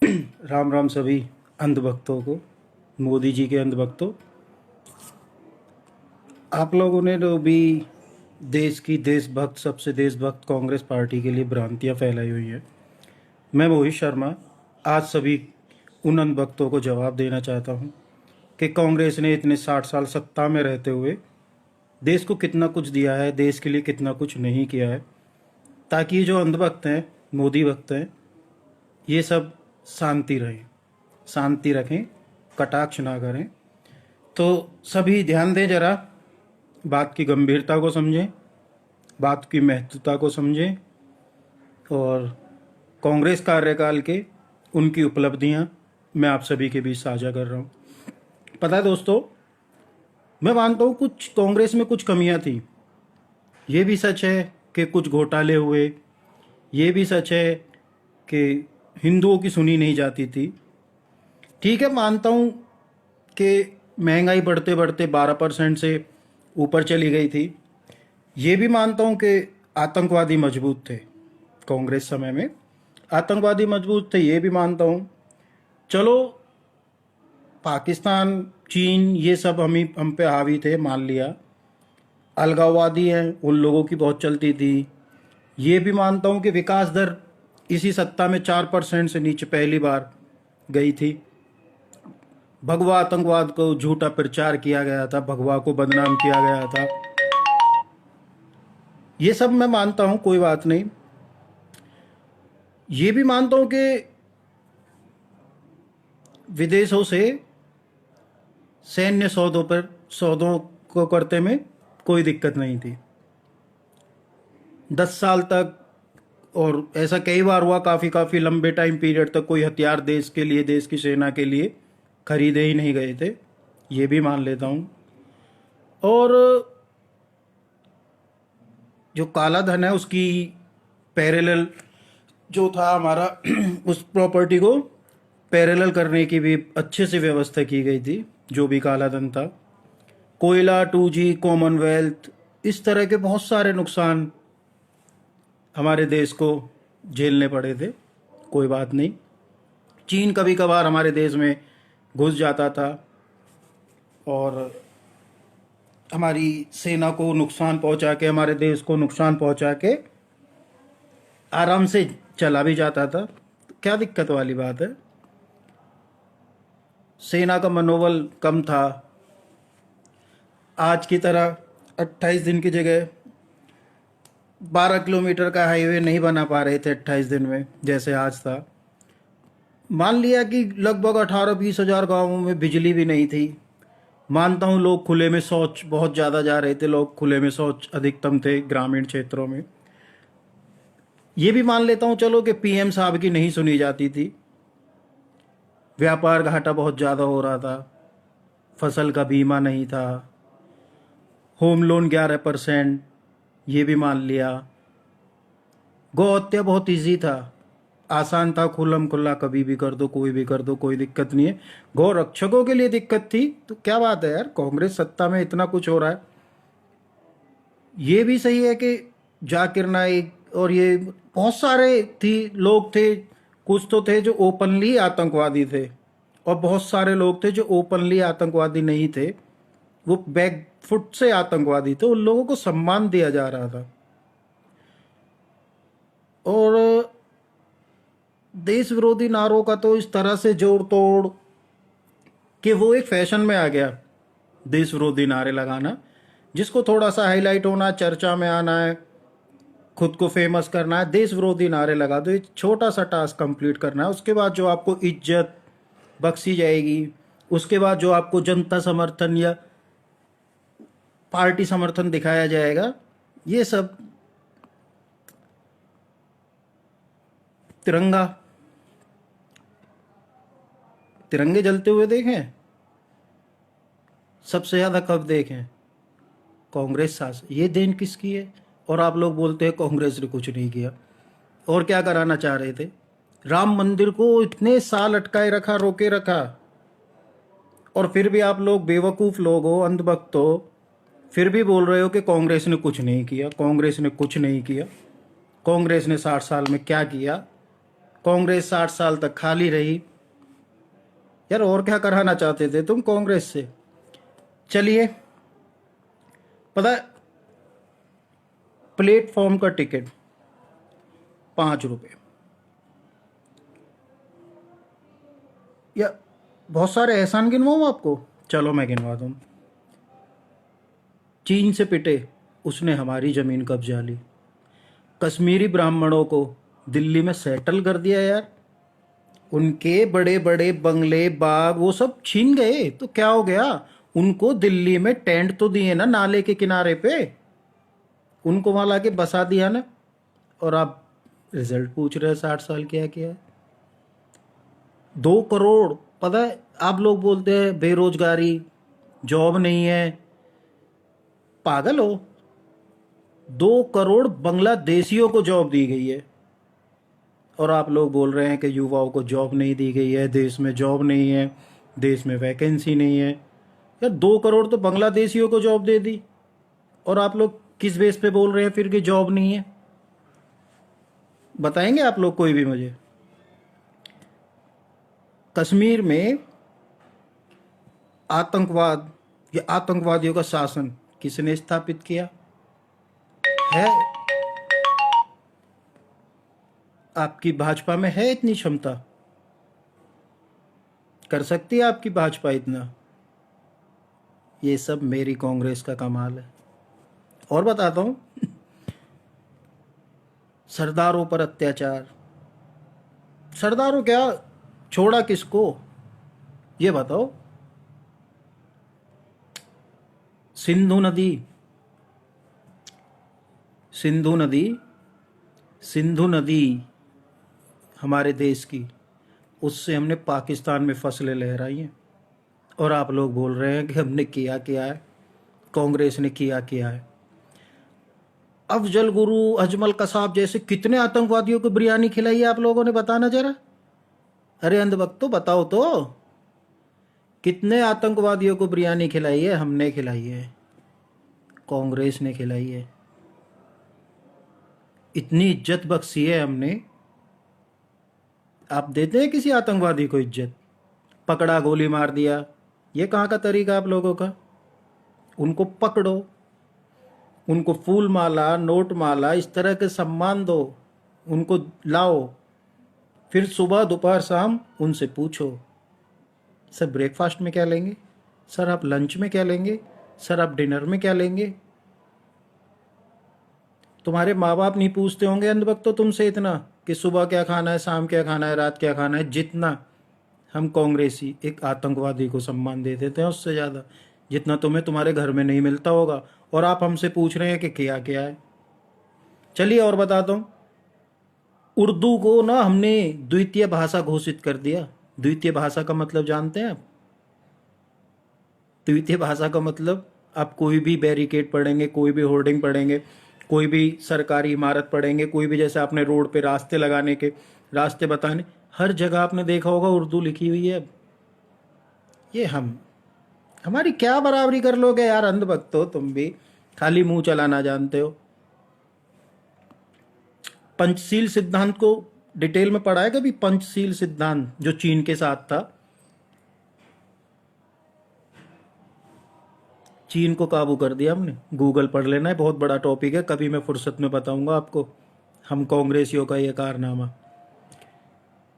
राम राम सभी अंधभक्तों को, मोदी जी के अंधभक्तों। आप लोगों ने तो भी देश की देशभक्त, सबसे देशभक्त कांग्रेस पार्टी के लिए भ्रांतियां फैलाई हुई है। मैं मोहित शर्मा आज सभी उन अंधभक्तों को जवाब देना चाहता हूं कि कांग्रेस ने इतने 60 साल सत्ता में रहते हुए देश को कितना कुछ दिया है, देश के लिए कितना कुछ नहीं किया है, ताकि ये जो अंधभक्त हैं, मोदी भक्त हैं, ये सब शांति रहें, शांति रखें, कटाक्ष ना करें। तो सभी ध्यान दें, जरा बात की गंभीरता को समझें, बात की महत्वता को समझें और कांग्रेस कार्यकाल के उनकी उपलब्धियां मैं आप सभी के बीच साझा कर रहा हूं। पता है दोस्तों, मैं मानता हूं कुछ कांग्रेस में कुछ कमियां थी। ये भी सच है कि कुछ घोटाले हुए, ये भी सच है कि हिंदुओं की सुनी नहीं जाती थी। ठीक है, मानता हूं कि महंगाई बढ़ते बढ़ते 12% से ऊपर चली गई थी। ये भी मानता हूं कि आतंकवादी मजबूत थे, कांग्रेस समय में आतंकवादी मजबूत थे, ये भी मानता हूं। चलो, पाकिस्तान, चीन, ये सब हम पे हावी थे, मान लिया। अलगाववादी हैं, उन लोगों की बहुत चलती थी, ये भी मानता हूं कि विकास दर इसी सत्ता में 4% से नीचे पहली बार गई थी। भगवा आतंकवाद को झूठा प्रचार किया गया था, भगवा को बदनाम किया गया था। ये सब मैं मानता हूं, कोई बात नहीं। ये भी मानता हूं कि विदेशों से सैन्य सौदों को करते में कोई दिक्कत नहीं थी। 10 साल तक, और ऐसा कई बार हुआ, काफ़ी लंबे टाइम पीरियड तक कोई हथियार देश के लिए, देश की सेना के लिए खरीदे ही नहीं गए थे, ये भी मान लेता हूँ। और जो काला धन है उसकी पैरेलल जो था हमारा उस प्रॉपर्टी को पैरेलल करने की भी अच्छे से व्यवस्था की गई थी। जो भी काला धन था, कोयला, 2G, कॉमनवेल्थ, इस तरह के बहुत सारे नुकसान हमारे देश को झेलने पड़े थे। कोई बात नहीं, चीन कभी कभार हमारे देश में घुस जाता था और हमारी सेना को नुकसान पहुंचा के, हमारे देश को नुकसान पहुंचा के आराम से चला भी जाता था। क्या दिक्कत वाली बात है? सेना का मनोबल कम था। आज की तरह 28 दिन की जगह 12 किलोमीटर का हाईवे नहीं बना पा रहे थे 28 दिन में, जैसे आज था। मान लिया कि लगभग 18-20 हजार गाँवों में बिजली भी नहीं थी। मानता हूँ लोग खुले में शौच बहुत ज़्यादा जा रहे थे, लोग खुले में शौच अधिकतम थे ग्रामीण क्षेत्रों में। ये भी मान लेता हूँ चलो कि पीएम साहब की नहीं सुनी जाती थी। व्यापार घाटा बहुत ज़्यादा हो रहा था, फसल का बीमा नहीं था, होम लोन 11%, ये भी मान लिया। गौ हत्या बहुत ईजी था, आसान था, खुल्लम खुल्ला कभी भी कर दो, कोई भी कर दो, कोई दिक्कत नहीं है। गौ रक्षकों के लिए दिक्कत थी, तो क्या बात है यार, कांग्रेस सत्ता में इतना कुछ हो रहा है। ये भी सही है कि जाकिर नाइक और ये बहुत सारे लोग थे, कुछ तो थे जो ओपनली आतंकवादी थे और बहुत सारे लोग थे जो ओपनली आतंकवादी नहीं थे, वो बैक फुट से आतंकवादी थे। उन लोगों को सम्मान दिया जा रहा था। और देश विरोधी नारों का तो इस तरह से जोड़ तोड़ कि वो एक फैशन में आ गया, देश विरोधी नारे लगाना। जिसको थोड़ा सा हाईलाइट होना, चर्चा में आना है, खुद को फेमस करना है, देश विरोधी नारे लगा दो। एक छोटा सा टास्क कंप्लीट करना है। उसके बाद जो आपको इज्जत बख्शी जाएगी, उसके बाद जो आपको जनता समर्थन या पार्टी समर्थन दिखाया जाएगा, ये सब तिरंगे जलते हुए देखें, सबसे ज़्यादा कब देखें? कांग्रेस शासन। ये देन किसकी है? और आप लोग बोलते हैं कांग्रेस ने कुछ नहीं किया। और क्या कराना चाह रहे थे? राम मंदिर को इतने साल अटकाए रखा, रोके रखा, और फिर भी आप लोग बेवकूफ़ लोग हो, अंधभक्त हो, फिर भी बोल रहे हो कि कांग्रेस ने कुछ नहीं किया, कांग्रेस ने कुछ नहीं किया। कांग्रेस ने 60 साल में क्या किया? कांग्रेस 60 साल तक खाली रही। यार और क्या कराना चाहते थे तुम कांग्रेस से? चलिए, पता है, प्लेटफॉर्म का टिकट 5 रुपये, या बहुत सारे एहसान गिनवाऊँ आपको? चलो मैं गिनवा दूँ। चीन से पिटे, उसने हमारी ज़मीन कब्जा ली। कश्मीरी ब्राह्मणों को दिल्ली में सेटल कर दिया यार। उनके बड़े बड़े बंगले, बाग, वो सब छीन गए तो क्या हो गया? उनको दिल्ली में टेंट तो दिए ना, नाले के किनारे पे। उनको वहां लाके बसा दिया ना। और आप रिजल्ट पूछ रहे हैं 60 साल क्या किया है? 2 करोड़, पता है, आप लोग बोलते हैं बेरोजगारी, जॉब नहीं है, पागल हो? 2 करोड़ बांग्लादेशियों को जॉब दी गई है, और आप लोग बोल रहे हैं कि युवाओं को जॉब नहीं दी गई है, देश में जॉब नहीं है, देश में वैकेंसी नहीं है। यार 2 करोड़ तो बांग्लादेशियों को जॉब दे दी, और आप लोग किस बेस पे बोल रहे हैं फिर कि जॉब नहीं है? बताएंगे आप लोग कोई भी मुझे? कश्मीर में आतंकवाद या आतंकवादियों का शासन किसने स्थापित किया है? आपकी भाजपा में है इतनी क्षमता? कर सकती है आपकी भाजपा इतना? ये सब मेरी कांग्रेस का कमाल है। और बताता हूं, सरदारों पर अत्याचार, सरदारों क्या, छोड़ा किसको? ये बताओ। सिंधु नदी, सिंधु नदी, सिंधु नदी हमारे देश की, उससे हमने पाकिस्तान में फसलें लहराई हैं, और आप लोग बोल रहे हैं कि हमने किया क्या है, कांग्रेस ने किया क्या है? अफजल गुरु, अजमल कसाब जैसे कितने आतंकवादियों को बिरयानी खिलाई है आप लोगों ने? बताना जरा। अरे अंधभक्तों, बताओ तो, कितने आतंकवादियों को बिरयानी खिलाई है? हमने खिलाई है, कांग्रेस ने खिलाई है। इतनी इज्जत बख्शी है हमने। आप देते हैं किसी आतंकवादी को इज्जत? पकड़ा, गोली मार दिया, ये कहाँ का तरीका आप लोगों का? उनको पकड़ो, उनको फूल माला, नोट माला, इस तरह के सम्मान दो, उनको लाओ, फिर सुबह दोपहर शाम उनसे पूछो, सर ब्रेकफास्ट में क्या लेंगे? सर आप लंच में क्या लेंगे? सर आप डिनर में क्या लेंगे? तुम्हारे माँ बाप नहीं पूछते होंगे अंधभक्तों तुमसे इतना कि सुबह क्या खाना है, शाम क्या खाना है, रात क्या खाना है? जितना हम कांग्रेसी एक आतंकवादी को सम्मान दे देते हैं, उससे ज़्यादा जितना तुम्हें तुम्हारे घर में नहीं मिलता होगा, और आप हमसे पूछ रहे हैं कि क्या क्या है। चलिए और बताता हूँ। उर्दू को ना हमने द्वितीय भाषा घोषित कर दिया। द्वितीय भाषा का मतलब जानते हैं आप? द्वितीय भाषा का मतलब, आप कोई भी बैरिकेड पढ़ेंगे, कोई भी होर्डिंग पढ़ेंगे, कोई भी सरकारी इमारत पढ़ेंगे, कोई भी, जैसे आपने रोड पे रास्ते लगाने के, रास्ते बताने, हर जगह आपने देखा होगा उर्दू लिखी हुई है। ये हमारी क्या बराबरी कर लोगे यार अंधभक्त हो तुम भी, खाली मुंह चलाना जानते हो। पंचशील सिद्धांत को डिटेल में पढ़ा है कभी? पंचशील सिद्धांत जो चीन के साथ था, चीन को काबू कर दिया हमने। गूगल पढ़ लेना है, बहुत बड़ा टॉपिक है, कभी मैं फुर्सत में बताऊंगा आपको हम कांग्रेसियों का ये कारनामा।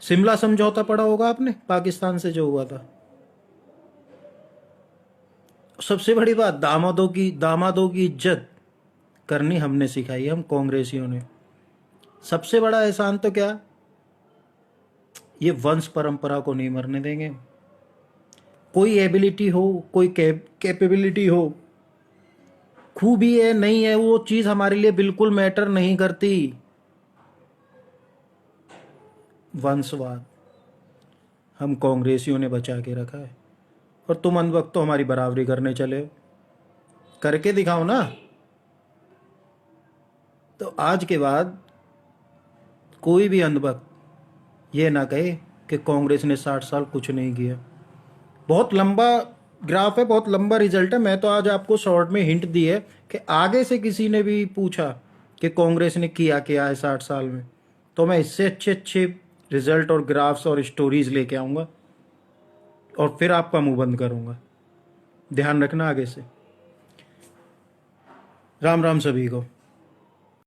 शिमला समझौता पढ़ा होगा आपने, पाकिस्तान से जो हुआ था। सबसे बड़ी बात, दामादों की इज्जत करनी हमने सिखाई है, हम कांग्रेसियों ने। सबसे बड़ा एहसान तो क्या, ये वंश परंपरा को नहीं मरने देंगे। कोई एबिलिटी हो, कोई कैपेबिलिटी हो, खूबी है नहीं है, वो चीज हमारे लिए बिल्कुल मैटर नहीं करती। वंशवाद हम कांग्रेसियों ने बचा के रखा है, और तुम अंधभक्त तो हमारी बराबरी करने चले हो। करके दिखाओ ना। तो आज के बाद कोई भी अंधभक्त ये ना कहे कि कांग्रेस ने 60 साल कुछ नहीं किया। बहुत लंबा ग्राफ है, बहुत लंबा रिजल्ट है। मैं तो आज आपको शॉर्ट में हिंट दी है कि आगे से किसी ने भी पूछा कि कांग्रेस ने किया क्या है 60 साल में, तो मैं इससे अच्छे अच्छे रिजल्ट और ग्राफ्स और स्टोरीज लेके आऊँगा और फिर आपका मुंह बंद करूँगा। ध्यान रखना आगे से। राम राम सभी को।